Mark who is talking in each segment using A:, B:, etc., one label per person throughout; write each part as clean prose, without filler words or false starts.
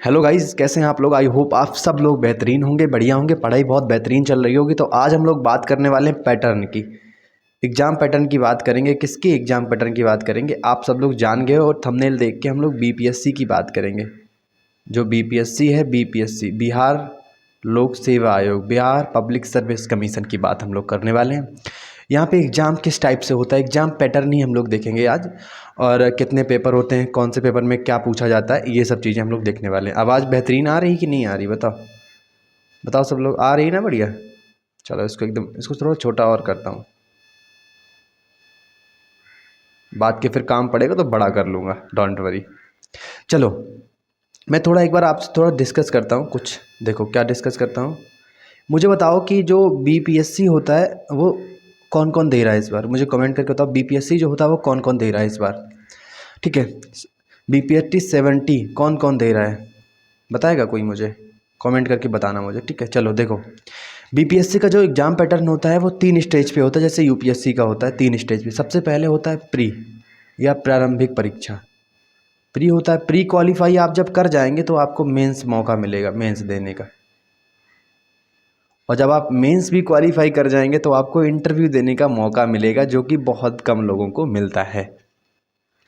A: Hello guys, कैसे हैं आप लोग। आई होप आप सब लोग बेहतरीन होंगे, बढ़िया होंगे, पढ़ाई बहुत बेहतरीन चल रही होगी। तो आज हम लोग बात करने वाले हैं पैटर्न की, एग्जाम पैटर्न की बात करेंगे। किसकी एग्जाम पैटर्न की बात करेंगे आप सब लोग जान गए, और थंबनेल देख के हम लोग बीपीएससी की बात करेंगे। जो बीपीएससी है, बीपीएससी बिहार लोक सेवा आयोग, बिहार पब्लिक सर्विस कमीशन की बात हम लोग करने वाले हैं। यहाँ पे एग्ज़ाम किस टाइप से होता है, एग्ज़ाम पैटर्न ही हम लोग देखेंगे आज, और कितने पेपर होते हैं, कौन से पेपर में क्या पूछा जाता है, ये सब चीज़ें हम लोग देखने वाले हैं। आवाज़ बेहतरीन आ रही कि नहीं आ रही, बताओ बताओ सब लोग, आ रही ना बढ़िया। चलो इसको थोड़ा छोटा और करता हूँ, बात के फिर काम पड़ेगा तो बड़ा कर लूँगा, डोंट वरी। चलो मैं थोड़ा एक बार आपसे थोड़ा डिस्कस करता हूँ कुछ। देखो क्या डिस्कस करता हूँ, मुझे बताओ कि जो बीपीएससी होता है वो कौन कौन दे रहा है इस बार। मुझे कमेंट करके बताओ बीपीएससी जो होता है वो कौन कौन दे रहा है इस बार। ठीक है, बीपीएससी 70 कौन कौन दे रहा है, बताएगा कोई मुझे, कमेंट करके बताना मुझे। ठीक है, चलो देखो बीपीएससी का जो एग्ज़ाम पैटर्न होता है वो 3 स्टेज पे होता है, जैसे यूपीएससी का होता है 3 स्टेज पे। सबसे पहले होता है प्री या प्रारंभिक परीक्षा। प्री होता है, प्री क्वालिफाई आप जब कर जाएंगे तो आपको मेंस मौका मिलेगा, मेंस देने का। और जब आप मेंस भी क्वालिफाई कर जाएंगे तो आपको इंटरव्यू देने का मौका मिलेगा, जो कि बहुत कम लोगों को मिलता है।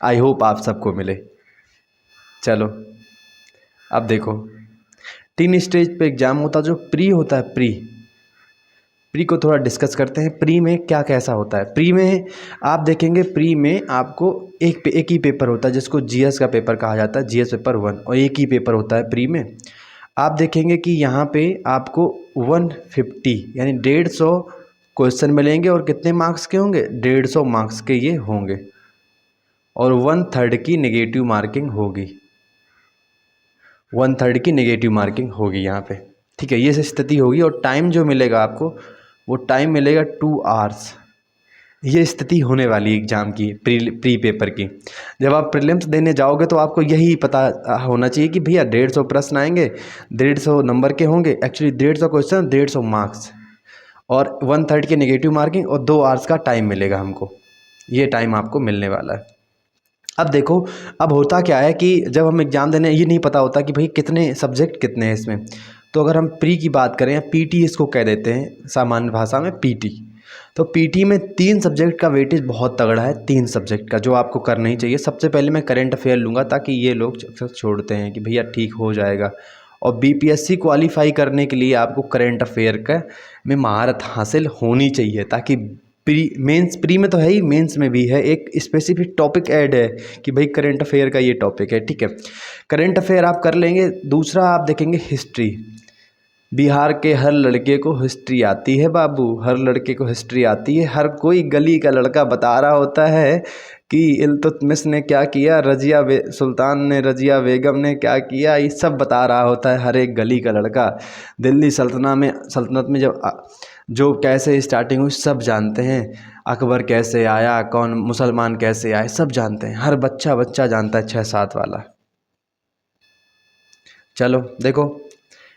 A: आई होप आप सबको मिले। चलो अब देखो 3 स्टेज पे एग्ज़ाम होता है। जो प्री होता है, प्री को थोड़ा डिस्कस करते हैं। प्री में क्या कैसा होता है। प्री में आप देखेंगे, प्री में आपको एक ही पेपर होता है जिसको जीएस का पेपर कहा जाता है, जीएस पेपर 1, और एक ही पेपर होता है प्री में। आप देखेंगे कि यहाँ पे आपको 150 यानी 150 क्वेश्चन मिलेंगे, और कितने मार्क्स के होंगे, 150 मार्क्स के ये होंगे, और 1/3 की नेगेटिव मार्किंग होगी, 1/3 की नेगेटिव मार्किंग होगी यहाँ पे। ठीक है, ये स्थिति होगी। और टाइम जो मिलेगा आपको, वो टाइम मिलेगा 2 आवर्स। ये स्थिति होने वाली एग्ज़ाम की, प्री पेपर की। जब आप प्रीलिम्स देने जाओगे तो आपको यही पता होना चाहिए कि भैया 150 प्रश्न आएंगे, 150 नंबर के होंगे, एक्चुअली 150 क्वेश्चन, 150 मार्क्स, और 1/3 की नेगेटिव मार्किंग, और 2 आवर्स का टाइम मिलेगा हमको। ये टाइम आपको मिलने वाला है। अब देखो, अब होता क्या है कि जब हम एग्ज़ाम देने, ये नहीं पता होता कि भाई कितने सब्जेक्ट कितने हैं इसमें। तो अगर हम प्री की बात करें, पीटी इसको कह देते हैं सामान्य भाषा में, पीटी। तो पीटी में 3 सब्जेक्ट का वेटेज बहुत तगड़ा है, 3 सब्जेक्ट का जो आपको करना ही चाहिए। सबसे पहले मैं करंट अफेयर लूँगा, ताकि ये लोग छोड़ते हैं कि भैया ठीक हो जाएगा। और बीपीएससी क्वालिफाई करने के लिए आपको करंट अफेयर का में महारत हासिल होनी चाहिए, ताकि प्री में तो है ही, मेंस में भी है, एक स्पेसिफिक टॉपिक ऐड है कि भाई करंट अफेयर का ये टॉपिक है। ठीक है, करंट अफेयर आप कर लेंगे। दूसरा आप देखेंगे हिस्ट्री। बिहार के हर लड़के को हिस्ट्री आती है बाबू, हर लड़के को हिस्ट्री आती है। हर कोई गली का लड़का बता रहा होता है कि इल्तुतमिश ने क्या किया, सुल्तान ने, रजिया बेगम ने क्या किया, ये सब बता रहा होता है हर एक गली का लड़का। दिल्ली सल्तनत में जब जो कैसे स्टार्टिंग हुई सब जानते हैं। अकबर कैसे आया, कौन मुसलमान कैसे आए, सब जानते हैं। हर बच्चा बच्चा जानता है, 6-7 वाला। चलो देखो,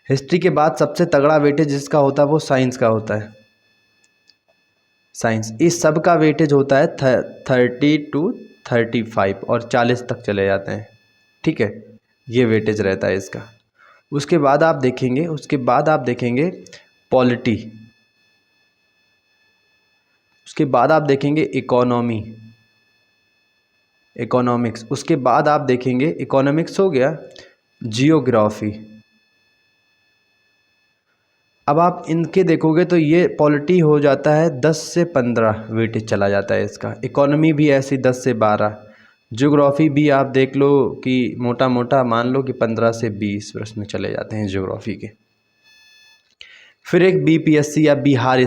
A: हिस्ट्री के बाद सबसे तगड़ा वेटेज जिसका होता है वो साइंस का होता है। साइंस, इस सब का वेटेज होता है 30 to 35 और 40 तक चले जाते हैं। ठीक है, ये वेटेज रहता है इसका। उसके बाद आप देखेंगे पॉलिटी, उसके बाद आप देखेंगे इकोनॉमिक्स, उसके बाद आप देखेंगे, इकोनॉमिक्स हो गया, जियोग्राफी। अब आप इनके देखोगे तो ये पॉलिटी हो जाता है 10 से 15 वेटेज चला जाता है इसका। इकोनॉमी भी ऐसी 10 से 12। ज्योग्राफी भी आप देख लो कि मोटा मोटा मान लो कि 15 से 20 प्रश्न चले जाते हैं ज्योग्राफी के। फिर एक बीपीएससी या बिहार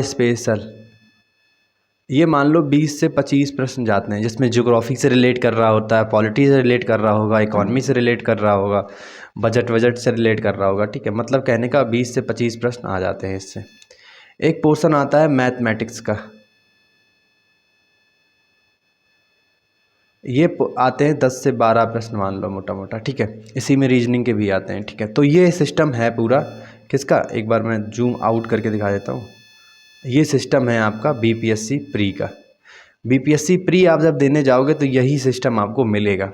A: स्पेशल, ये मान लो 20 से 25 प्रश्न जाते हैं, जिसमें ज्योग्राफी से रिलेट कर रहा होता है, पॉलिटी से रिलेट कर रहा होगा, इकॉनमी से रिलेट कर रहा होगा, बजट से रिलेट कर रहा होगा। ठीक है, मतलब कहने का 20 से 25 प्रश्न आ जाते हैं इससे। एक पोर्शन आता है मैथमेटिक्स का, ये आते हैं 10 से 12 प्रश्न मान लो मोटा मोटा। ठीक है, इसी में रीजनिंग के भी आते हैं। ठीक है, तो ये सिस्टम है पूरा किसका, एक बार मैं जूम आउट करके दिखा देता हूँ। ये सिस्टम है आपका बीपीएससी प्री का। बीपीएससी प्री आप जब देने जाओगे तो यही सिस्टम आपको मिलेगा।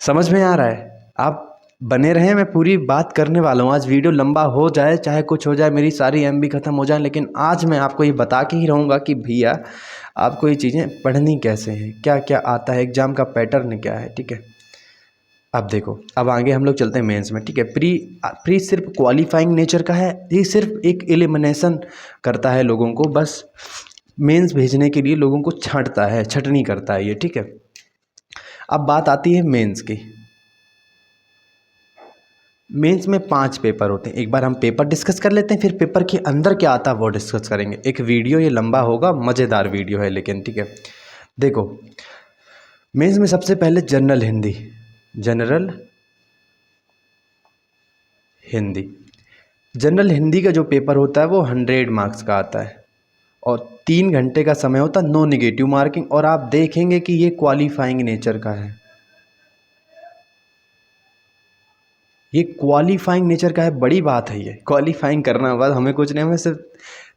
A: समझ में आ रहा है? आप बने रहें, मैं पूरी बात करने वाला हूँ। आज वीडियो लंबा हो जाए चाहे कुछ हो जाए, मेरी सारी एमबी ख़त्म हो जाए, लेकिन आज मैं आपको ये बता के ही रहूँगा कि भैया आपको ये चीज़ें पढ़नी कैसे हैं, क्या क्या आता है, एग्ज़ाम का पैटर्न क्या है। ठीक है, अब देखो, अब आगे हम लोग चलते हैं मेंस में। ठीक है, प्री सिर्फ क्वालिफाइंग नेचर का है, ये सिर्फ एक एलिमिनेशन करता है लोगों को, बस मेंस भेजने के लिए लोगों को छांटता है, छटनी करता है ये। ठीक है, अब बात आती है मेंस की। मेंस में 5 पेपर होते हैं। एक बार हम पेपर डिस्कस कर लेते हैं, फिर पेपर के अंदर क्या आता है वो डिस्कस करेंगे। एक वीडियो ये लंबा होगा, मज़ेदार वीडियो है लेकिन। ठीक है, देखो मेंस में सबसे पहले general Hindi, general Hindi, general Hindi का जो पेपर होता है वो 100 मार्क्स का आता है और 3 घंटे का समय होता है, नो निगेटिव मार्किंग। और आप देखेंगे कि ये क्वालिफाइंग नेचर का है, ये क्वालिफाइंग नेचर का है। बड़ी बात है ये, क्वालिफाइंग करना, बस हमें कुछ नहीं, हमें सिर्फ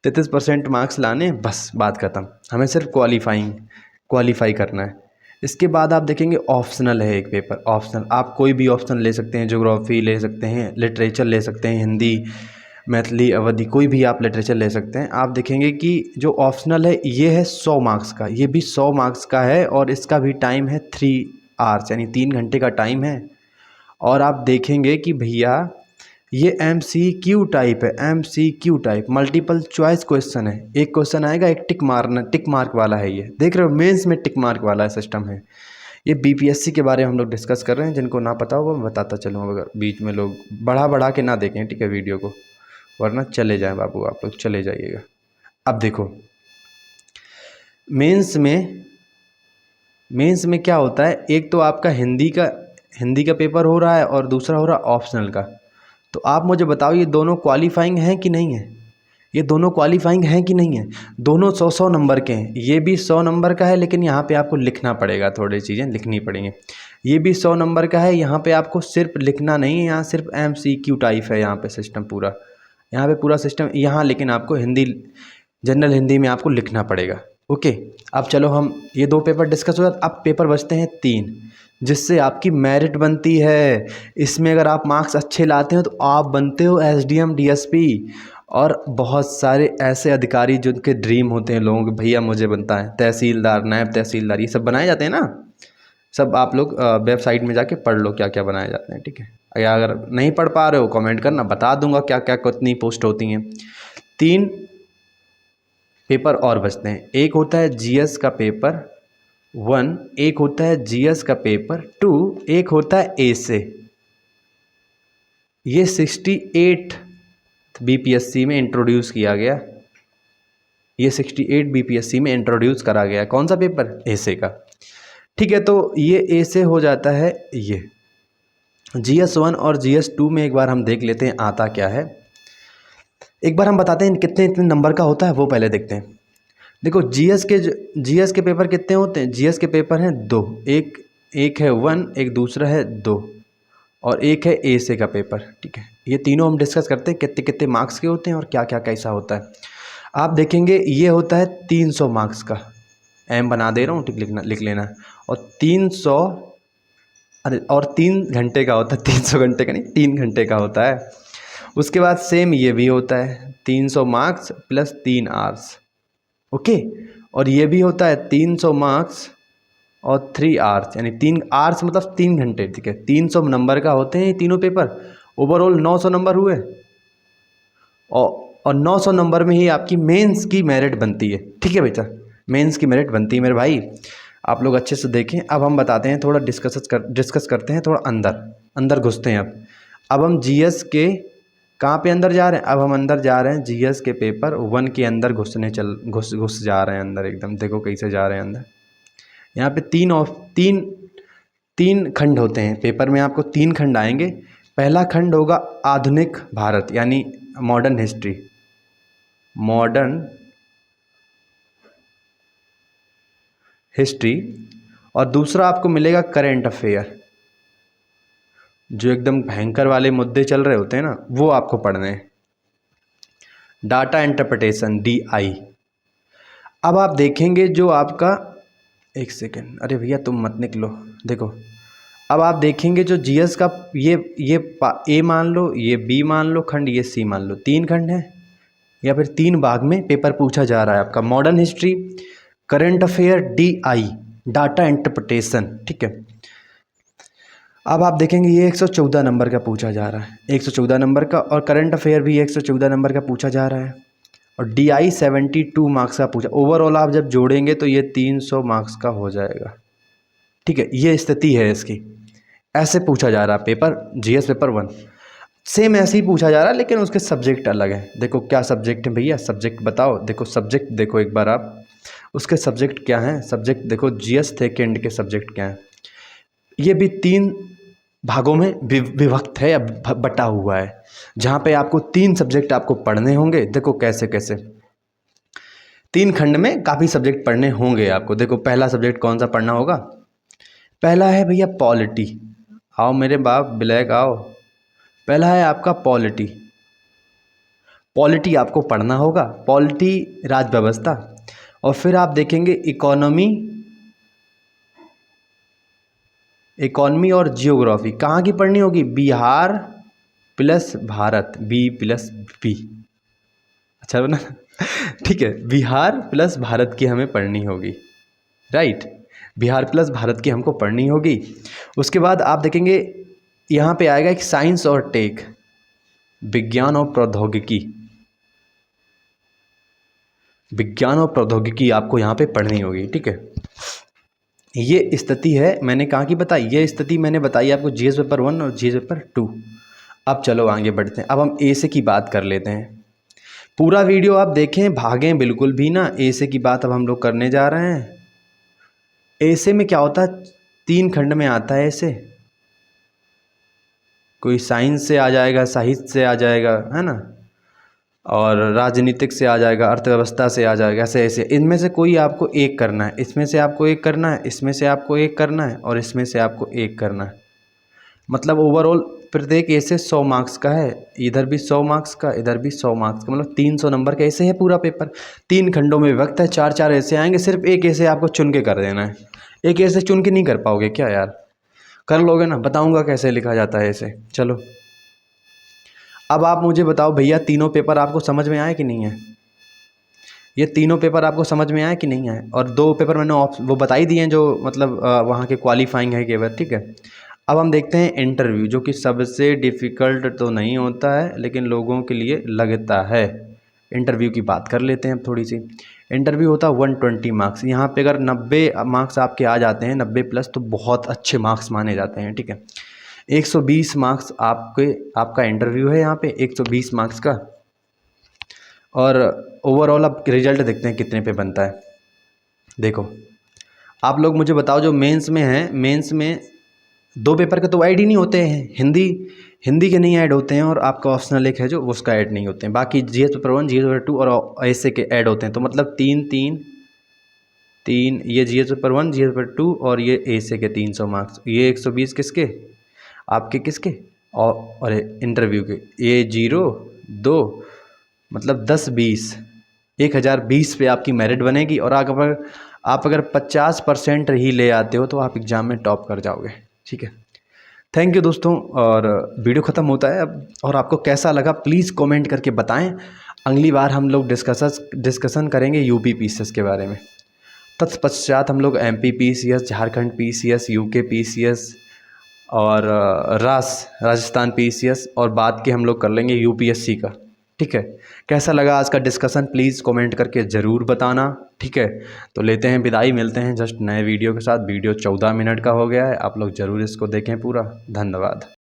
A: 33% मार्क्स लाने, बस बात ख़त्म। हमें सिर्फ क्वालिफाई करना है। इसके बाद आप देखेंगे ऑप्शनल है एक पेपर, ऑप्शनल आप कोई भी ऑप्शन ले सकते हैं, ज्योग्राफी ले सकते हैं, लिटरेचर ले सकते हैं, हिंदी, मैथिली, अवधी, कोई भी आप लिटरेचर ले सकते हैं। आप देखेंगे कि जो ऑप्शनल है ये है 100 मार्क्स का, ये भी 100 मार्क्स का है और इसका भी टाइम है 3 आवर्स, यानी 3 घंटे का टाइम है। और आप देखेंगे कि भैया ये MCQ टाइप है, MCQ type, multiple choice question है। एक क्वेश्चन आएगा, एक टिक मार्क वाला है। ये देख रहे हो, मेंस में टिक मार्क वाला सिस्टम है। ये बीपीएससी के बारे में हम लोग डिस्कस कर रहे हैं, जिनको ना पता हो वो मैं बताता चलूँ, अगर बीच में लोग बढ़ा के ना देखें, ठीक है, वीडियो को, वरना चले जाएं बाबू, आप लोग चले जाइएगा। अब देखो मेंस में क्या होता है, एक तो आपका हिंदी का पेपर हो रहा है और दूसरा हो रहा है ऑप्शनल का। तो आप मुझे बताओ ये दोनों क्वालिफाइंग हैं कि नहीं है? ये दोनों क्वालिफाइंग हैं कि नहीं है? दोनों 100-100 नंबर के हैं। ये भी 100 नंबर का है, लेकिन यहाँ पे आपको लिखना पड़ेगा, थोड़ी चीज़ें लिखनी पड़ेंगी। ये भी 100 नंबर का है, यहाँ पे आपको सिर्फ लिखना नहीं है, यहाँ सिर्फ MCQ टाइप है यहाँ पे सिस्टम पूरा, यहाँ पे पूरा सिस्टम यहाँ, लेकिन आपको हिंदी, जनरल हिंदी में आपको लिखना पड़ेगा। ओके, अब चलो हम ये 2 पेपर डिस्कस हो गए। अब पेपर बचते हैं 3, जिससे आपकी मेरिट बनती है। इसमें अगर आप मार्क्स अच्छे लाते हो तो आप बनते हो SDM, DSP और बहुत सारे ऐसे अधिकारी जिनके ड्रीम होते हैं लोगों के, भैया मुझे बनता है तहसीलदार, नायब तहसीलदार, ये सब बनाए जाते हैं ना। सब आप लोग वेबसाइट में जाके पढ़ लो क्या क्या बनाए जाते हैं। ठीक है, अगर नहीं पढ़ पा रहे हो कमेंट करना, बता दूंगा क्या क्या कितनी पोस्ट होती हैं। 3 पेपर और बचते हैं। एक होता है GS का पेपर 1, एक होता है GS का पेपर 2, एक होता है एसे। ये 68 बीपीएससी में इंट्रोड्यूस किया गया, ये 68 बीपीएससी में इंट्रोड्यूस करा गया। कौन सा पेपर? एसे का। ठीक है, तो ये एसे हो जाता है। ये GS1 और GS2 में एक बार हम देख लेते हैं आता क्या है। एक बार हम बताते हैं कितने इतने नंबर का होता है, वो पहले देखते हैं। देखो GS के पेपर कितने होते हैं? GS के पेपर हैं 2, एक है 1, एक दूसरा है 2 और एक है एसे का पेपर। ठीक है, ये तीनों हम डिस्कस करते हैं कितने कितने मार्क्स के होते हैं और क्या क्या कैसा होता है। आप देखेंगे ये होता है 300 मार्क्स का, एम बना दे रहा हूँ, ठीक, लिख लेना। और 300, अरे और 3 घंटे का होता है, 300 घंटे का नहीं, 3 घंटे का होता है। उसके बाद सेम ये भी होता है 300 मार्क्स प्लस 3 आवर्स। ओके, और ये भी होता है 300 मार्क्स और 3 आवर्स, यानी 3 आवर्स मतलब 3 घंटे। ठीक है, 300 नंबर का होते हैं ये तीनों पेपर। ओवरऑल 900 नंबर हुए और 900 नंबर में ही आपकी मेंस की मेरिट बनती है। ठीक है बेटा, मेंस की मेरिट बनती है मेरे भाई, आप लोग अच्छे से देखें। अब हम बताते हैं, थोड़ा डिस्कस करते हैं, थोड़ा अंदर घुसते हैं। अब हम GS के कहाँ पे अंदर जा रहे हैं? अब हम अंदर जा रहे हैं GS के पेपर 1 के अंदर घुस जा रहे हैं अंदर एकदम। देखो कैसे जा रहे हैं अंदर। यहाँ पे तीन खंड होते हैं पेपर में, आपको 3 खंड आएंगे। पहला खंड होगा आधुनिक भारत, यानी मॉडर्न हिस्ट्री, और दूसरा आपको मिलेगा करेंट अफेयर, जो एकदम भयंकर वाले मुद्दे चल रहे होते हैं ना, वो आपको पढ़ने हैं। Data interpretation, DI। अब आप देखेंगे जो आपका, एक सेकेंड, अरे भैया तुम मत निकलो, देखो अब आप देखेंगे जो जीएस का ये ए मान लो, ये बी मान लो खंड, ये सी मान लो, 3 खंड है या फिर 3 भाग में पेपर पूछा जा रहा है आपका। Modern history, current affair, DI, data interpretation, ठीक है। अब आप देखेंगे ये 114 नंबर का पूछा जा रहा है, 114 नंबर का, और करंट अफेयर भी 114 नंबर का पूछा जा रहा है, और डीआई 72 मार्क्स का पूछा। ओवरऑल आप जब जोड़ेंगे तो ये 300 मार्क्स का हो जाएगा, ठीक है। ये स्थिति है इसकी, ऐसे पूछा जा रहा है पेपर, जीएस पेपर 1 सेम ऐसे ही पूछा जा रहा है, लेकिन उसके सब्जेक्ट अलग हैं। देखो क्या सब्जेक्ट है भैया, सब्जेक्ट बताओ, देखो सब्जेक्ट देखो एक बार आप, उसके सब्जेक्ट क्या हैं, सब्जेक्ट देखो जीएस सेकेंड के सब्जेक्ट क्या हैं। ये भी 3 भागों में विभक्त है या बटा हुआ है, जहाँ पे आपको 3 सब्जेक्ट आपको पढ़ने होंगे। देखो कैसे कैसे 3 खंड में काफ़ी सब्जेक्ट पढ़ने होंगे आपको। देखो पहला सब्जेक्ट कौन सा पढ़ना होगा, पहला है भैया पॉलिटी, आओ मेरे बाप ब्लैक आओ, पहला है आपका पॉलिटी। पॉलिटी आपको पढ़ना होगा, पॉलिटी राज्य व्यवस्था। और फिर आप देखेंगे इकोनॉमी, इकोनॉमी और जियोग्राफी कहाँ की पढ़नी होगी, Bihar plus Bharat, B plus B, अच्छा बना ठीक है, बिहार प्लस भारत की हमें पढ़नी होगी, राइट, बिहार प्लस भारत की हमको पढ़नी होगी। उसके बाद आप देखेंगे यहाँ पे आएगा एक साइंस और टेक, विज्ञान और प्रौद्योगिकी, विज्ञान और प्रौद्योगिकी आपको यहाँ पे पढ़नी होगी, ठीक है। ये स्थिति है, मैंने कहाँ की बताई, ये स्थिति मैंने बताई आपको जीएस पेपर 1 और जीएस पेपर 2। अब चलो आगे बढ़ते हैं, अब हम ए से की बात कर लेते हैं। पूरा वीडियो आप देखें, भागें बिल्कुल भी ना, ए से की बात अब हम लोग करने जा रहे हैं। ए से में क्या होता है, 3 खंड में आता है ऐसे, कोई साइंस से आ जाएगा, साहित्य से आ जाएगा, है ना, और राजनीतिक से आ जाएगा, अर्थव्यवस्था से आ जाएगा, ऐसे ऐसे। इनमें से कोई आपको एक करना है, इसमें से आपको एक करना है, इसमें से आपको एक करना है, और इसमें से आपको एक करना है। मतलब ओवरऑल प्रत्येक ऐसे 100 मार्क्स का है, इधर भी 100 मार्क्स का, इधर भी 100 मार्क्स का, मतलब 300 नंबर का ऐसे है पूरा पेपर। 3 खंडों में विभक्त है, 4-4 ऐसे आएंगे, सिर्फ एक ऐसे आपको चुन के कर देना है। एक ऐसे चुन के नहीं कर पाओगे क्या यार, कर लोगे ना, बताऊंगा कैसे लिखा जाता है ऐसे। चलो अब आप मुझे बताओ भैया, तीनों पेपर आपको समझ में आए कि नहीं है, ये तीनों पेपर आपको समझ में आए कि नहीं आए। और 2 पेपर मैंने वो बता ही दिए हैं जो मतलब वहाँ के क्वालिफाइंग है केवल, ठीक है। अब हम देखते हैं इंटरव्यू, जो कि सबसे डिफ़िकल्ट तो नहीं होता है लेकिन लोगों के लिए लगता है। इंटरव्यू की बात कर लेते हैं अब थोड़ी सी। इंटरव्यू होता है 120 मार्क्स, यहाँ पे अगर 90 मार्क्स आपके आ जाते हैं, 90 प्लस, तो बहुत अच्छे मार्क्स माने जाते हैं, ठीक है। 120 मार्क्स आपका इंटरव्यू है यहाँ पे, 120 मार्क्स का। और ओवरऑल अब रिजल्ट देखते हैं कितने पे बनता है। देखो आप लोग मुझे बताओ, जो मेंस में है, मेंस में 2 पेपर के तो ऐड ही नहीं होते हैं, हिंदी के नहीं ऐड होते हैं, और आपका ऑप्शनल एक है जो उसका ऐड नहीं होते हैं। बाकी जीएस पेपर 1, जीएस पेपर 2 और ऐसे के ऐड होते हैं। तो मतलब 3 ये जीएस पेपर 1, जीएस पेपर 2 और ये ऐसे के 300 मार्क्स। ये 120 किसके, आपके किसके, और इंटरव्यू के, ये 0 2 मतलब 10-20, 1020 पे आपकी मेरिट बनेगी। और आप अगर 50% ही ले आते हो तो आप एग्ज़ाम में टॉप कर जाओगे, ठीक है। थैंक यू दोस्तों, और वीडियो ख़त्म होता है अब। और आपको कैसा लगा प्लीज़ कमेंट करके बताएं। अगली बार हम लोग डिस्कशन करेंगे यूपी पीसीएस के बारे में। तत्पश्चात हम लोग MP PCS, Jharkhand PCS, UK PCS और राजस्थान पीसीएस, और बाद के हम लोग कर लेंगे यूपीएससी का, ठीक है। कैसा लगा आज का डिस्कशन प्लीज़ कमेंट करके ज़रूर बताना, ठीक है। तो लेते हैं विदाई, मिलते हैं जस्ट नए वीडियो के साथ। वीडियो 14 मिनट का हो गया है, आप लोग ज़रूर इसको देखें पूरा। धन्यवाद।